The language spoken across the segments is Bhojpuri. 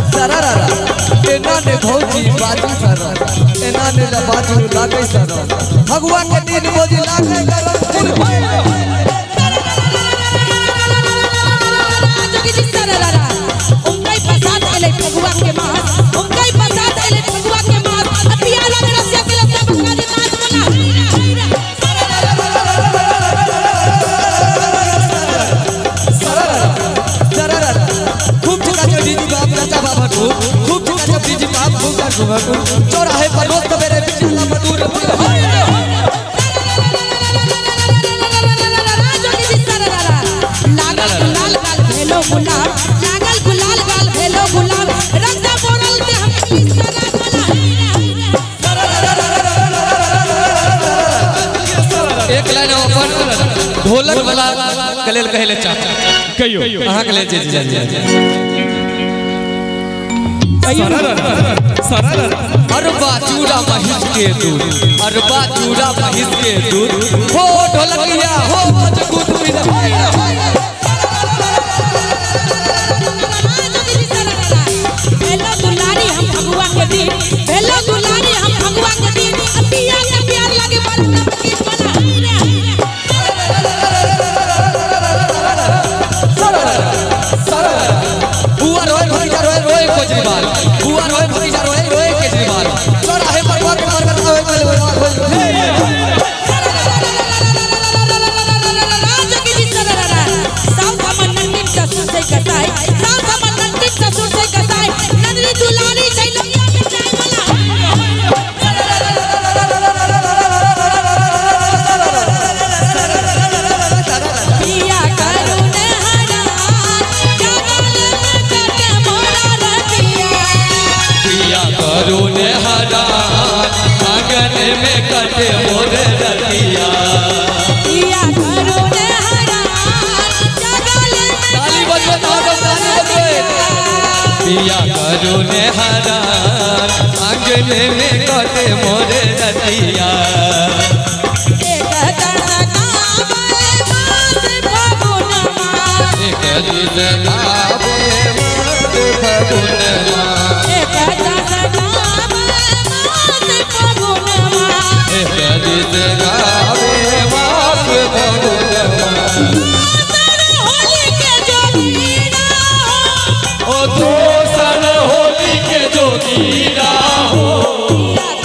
एना ने भौजी बाजू सर एना ने बाजू लागे सर भगवा के दिन भौजी लागे जोगी जी सररा उनका प्रसाद एले भगवा के मास उनका प्रसाद एले भगवा के मास अतिया लग रसिया के लग भगवा के नाच बोला खूब चुका जो दीदी बाप नचा बाबा खूब चुका जो दीदी बाप खूब चौराहे पर रोज सवेरे बिचला मधुर जोगी जी सररा लागल गुलाल गाल भेलो गुलाब लागल गुलाल गाल भेलो गुलाब रंगा बोरल ते हम एक लाइन अपन ढोलक वाला कलेल कहले चाचा कहियो अहाँ के ले जे अरबा चूड़ा महिष के दूध अरबा चूड़ा महिष के दूध हो ढोलकिया हो मजगूत बिना भेलो दुलारी हम भगवा के दिन भेलो दुलारी हम भगवा के दिन अतिया के प्यार लागे बरना की बना बुआ रोए भतीजा रोए रोए केजरीवाल बुआ रोए भतीजा रोए रोए केजरीवाल चौराहे पर के मरकर जोगी जी सररा साउथ अमन ससुर से कसाई साउथ अमन ससुर से कसाई नंदी दुलारी छैलमिया में जाय वाला पिया करुण हरा जगल में कटे मोरा रतिया पिया करुण हरा आंगन में कटे मोर रतिया पिया करुण हरा जगल में ताली बजो ताली बजो पिया करुण हरा आंगन में कटे मोर रतिया एक तड़कावे मास फगुनमा एक दिन गावे मत फगुनमा एक तड़कावे मास फगुनमा एक दिन गावे मत फगुनमा होली के जोगीरा ओ दोसर होली के जोगीरा हो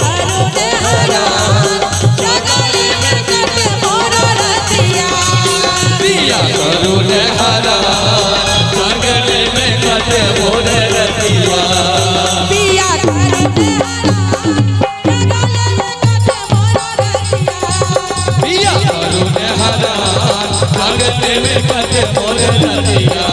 करुण हरा जगल में कटे मोरा रतिया पिया करुण हरा आंगन में कटे मोर रतिया पिया करुण हरा जगल में कटे मोरा रतिया पिया करुण हरा आंगन में कटे मोर रतिया